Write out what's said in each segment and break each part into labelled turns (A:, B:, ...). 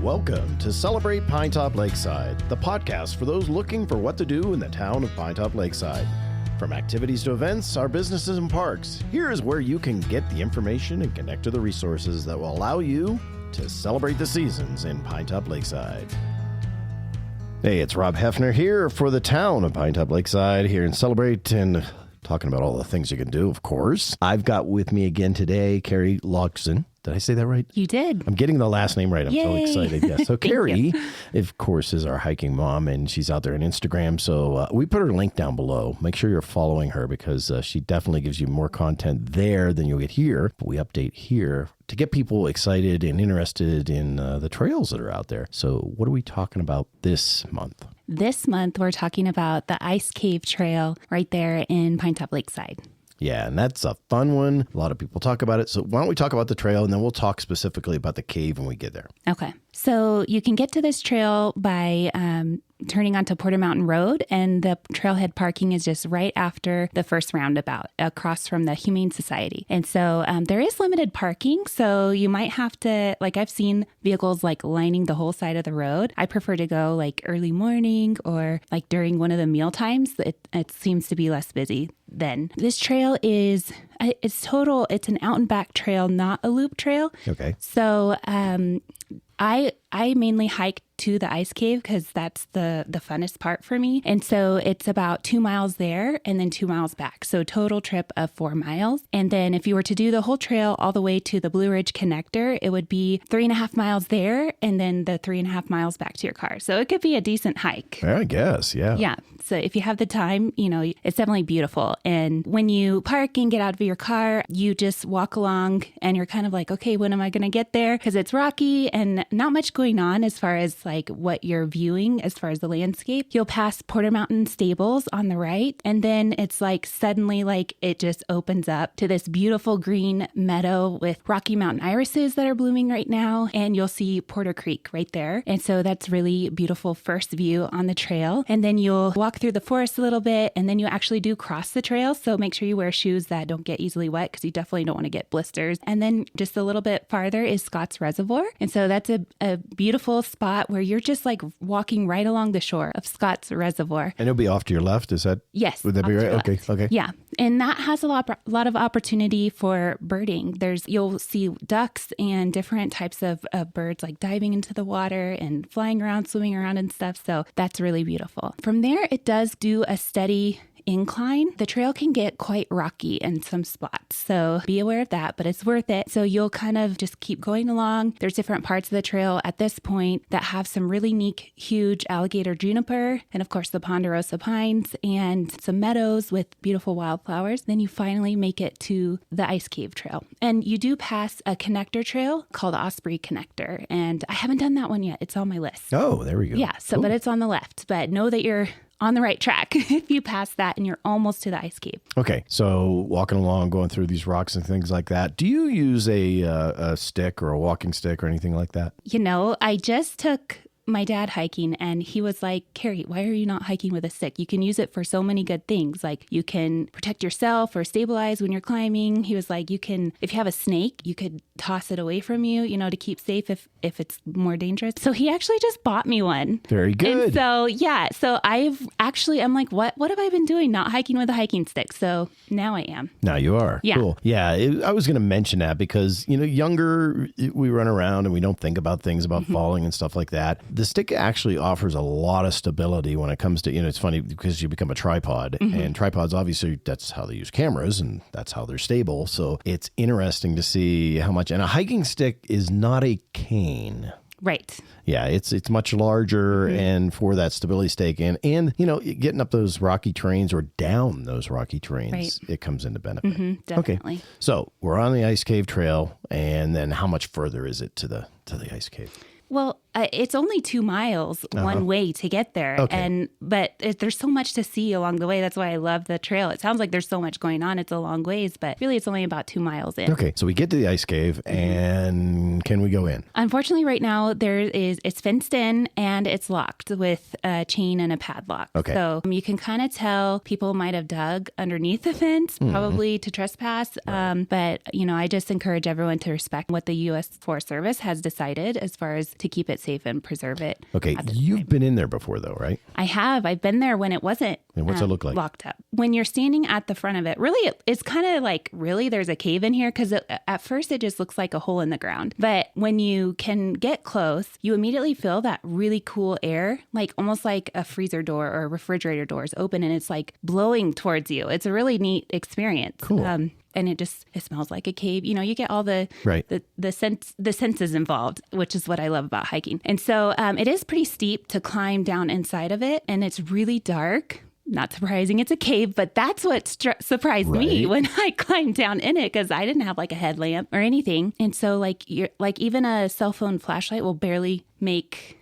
A: Welcome to Celebrate Pinetop-Lakeside, the podcast for those looking for what to do in the town of Pinetop-Lakeside. From activities to events, our businesses and parks, here is where you can get the information and connect to the resources that will allow you to celebrate the seasons in Pinetop-Lakeside. Hey, it's Rob Hefner here for the town of Pinetop-Lakeside here in Celebrate and talking about all the things you can do, of course. I've got with me again today, Kari. Did I say that right?
B: You did.
A: I'm getting the last name right. I'm so excited. Yeah. So Kari,
B: you.
A: of course, is our hiking mom, and she's out there on Instagram. So we put her link down below. Make sure you're following her because she definitely gives you more content there than you'll get here. But we update here to get people excited and interested in the trails that are out there. So what are we talking about this month?
B: This month, we're talking about the Ice Cave Trail right there in Pinetop-Lakeside.
A: Yeah, and that's a fun one. A lot of people talk about it. So why don't we talk about the trail, and then we'll talk specifically about the cave when we get there.
B: Okay. So you can get to this trail by turning onto Porter Mountain Road, and the trailhead parking is just right after the first roundabout across from the Humane Society. And so there is limited parking, so you might have to, like I've seen vehicles like lining the whole side of the road. I prefer to go like early morning or like during one of the meal times. It seems to be less busy then. This trail is, it's an out and back trail, not a loop trail.
A: Okay.
B: So I mainly hike to the ice cave because that's the funnest part for me. And so it's about 2 miles there and then 2 miles back. So total trip of 4 miles. And then if you were to do the whole trail all the way to the Blue Ridge Connector, it would be 3.5 miles there and then the 3.5 miles back to your car. So it could be a decent hike.
A: I guess, yeah.
B: Yeah. So if you have the time, it's definitely beautiful. And when you park and get out of your car, you just walk along and you're kind of like, okay, when am I going to get there? Because it's rocky and not much going on as far as like what you're viewing as far as the landscape. You'll pass Porter Mountain Stables on the right. And then it's like suddenly like it just opens up to this beautiful green meadow with Rocky Mountain irises that are blooming right now. And you'll see Porter Creek right there. And so that's really beautiful first view on the trail. And then you'll walk through the forest a little bit and then you actually do cross the trail. So make sure you wear shoes that don't get easily wet because you definitely don't want to get blisters. And then just a little bit farther is Scott's Reservoir. And so that's a beautiful spot where you're just like walking right along the shore of Scott's Reservoir.
A: And it'll be off to your left, is that?
B: Yes.
A: Would that be right? Okay.
B: Yeah. And that has a lot of opportunity for birding. You'll see ducks and different types of birds like diving into the water and flying around, swimming around and stuff. So that's really beautiful. From there, it does do a steady incline. The trail can get quite rocky in some spots, so be aware of that, but it's worth it. So you'll kind of just keep going along. There's different parts of the trail at this point that have some really neat, huge alligator juniper, and of course the ponderosa pines and some meadows with beautiful wildflowers. Then you finally make it to the Ice Cave Trail. And you do pass a connector trail called Osprey Connector, and I haven't done that one yet. It's on my list.
A: Oh, there we go.
B: Yeah, so but it's on the left, but know that you're on the right track if you pass that and you're almost to the ice cave.
A: Okay, so walking along, going through these rocks and things like that. Do you use a stick or a walking stick or anything like that?
B: I just took my dad hiking and he was like, Kari, why are you not hiking with a stick? You can use it for so many good things. Like you can protect yourself or stabilize when you're climbing. He was like, if you have a snake, you could toss it away from you, to keep safe if it's more dangerous. So he actually just bought me one.
A: Very good.
B: And so, yeah. So I'm like, what have I been doing? Not hiking with a hiking stick. So now I am.
A: Now you are.
B: Yeah.
A: Cool. Yeah. I was going to mention that because, younger, we run around and we don't think about things about falling and stuff like that. The stick actually offers a lot of stability when it comes to, it's funny because you become a tripod and tripods, obviously that's how they use cameras and that's how they're stable. So it's interesting to see how much, and a hiking stick is not a cane.
B: Right.
A: Yeah, it's much larger and for that stability stake and getting up those rocky terrains or down those rocky terrains, it comes into benefit.
B: Definitely.
A: Okay. So we're on the Ice Cave Trail, and then how much further is it to the Ice Cave?
B: Well, it's only 2 miles one way to get there.
A: Okay.
B: But there's so much to see along the way. That's why I love the trail. It sounds like there's so much going on. It's a long ways, but really it's only about 2 miles in.
A: Okay. So we get to the Ice Cave and can we go in?
B: Unfortunately, right now it's fenced in and it's locked with a chain and a padlock.
A: Okay.
B: So you can kind of tell people might have dug underneath the fence, probably to trespass. Right. But I just encourage everyone to respect what the U.S. Forest Service has decided as far as to keep it safe and preserve it.
A: Okay, you've been in there before, though, right?
B: I have. I've been there when it wasn't.
A: And what's it look like?
B: Locked up. When you're standing at the front of it, really, it's kind of like, really, there's a cave in here because at first it just looks like a hole in the ground. But when you can get close, you immediately feel that really cool air, like almost like a freezer door or a refrigerator door is open and it's like blowing towards you. It's a really neat experience.
A: Cool.
B: And it smells like a cave. You get all the senses involved, which is what I love about hiking. And so it is pretty steep to climb down inside of it, and it's really dark. Not surprising, it's a cave, but that's what surprised me when I climbed down in it because I didn't have like a headlamp or anything. And so even a cell phone flashlight will barely make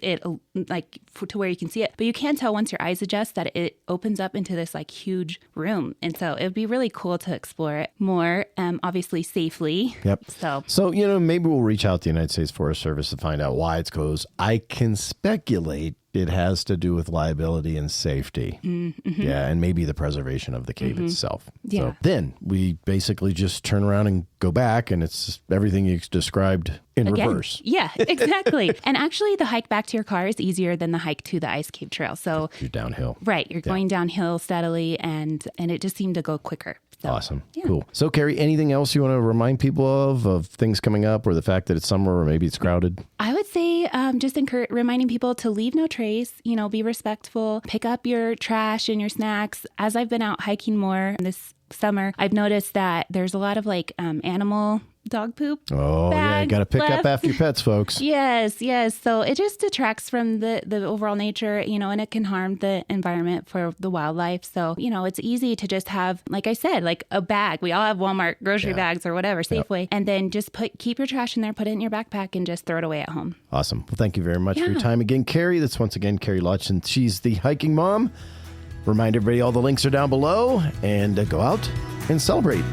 B: it like to where you can see it. But you can tell once your eyes adjust that it opens up into this like huge room. And so it would be really cool to explore it more, obviously safely.
A: Yep. So maybe we'll reach out to the United States Forest Service to find out why it's closed. I can speculate it has to do with liability and safety. Mm-hmm. Yeah, and maybe the preservation of the cave itself.
B: Yeah.
A: So then we basically just turn around and go back, and it's everything you described in reverse.
B: Yeah, exactly. And actually, the hike back to your car is easier than the hike to the Ice Cave Trail. So
A: you're downhill.
B: Right. You're going downhill steadily, and it just seemed to go quicker. So,
A: awesome. Yeah. Cool. So, Kari, anything else you want to remind people of things coming up or the fact that it's summer or maybe it's crowded?
B: I would say just reminding people to leave no trace, be respectful, pick up your trash and your snacks. As I've been out hiking more this summer, I've noticed that there's a lot of animal dog poop.
A: Oh, yeah. You got to pick up after your pets, folks.
B: Yes. So it just detracts from the overall nature, and it can harm the environment for the wildlife. So, it's easy to just have, like I said, like a bag. We all have Walmart grocery bags or whatever, Safeway. And then just keep your trash in there, put it in your backpack, and just throw it away at home. Awesome. Well, thank you very much for your time again, Kari. That's once again Kari Lutch, and she's the hiking mom. Remind everybody all the links are down below, and go out and celebrate.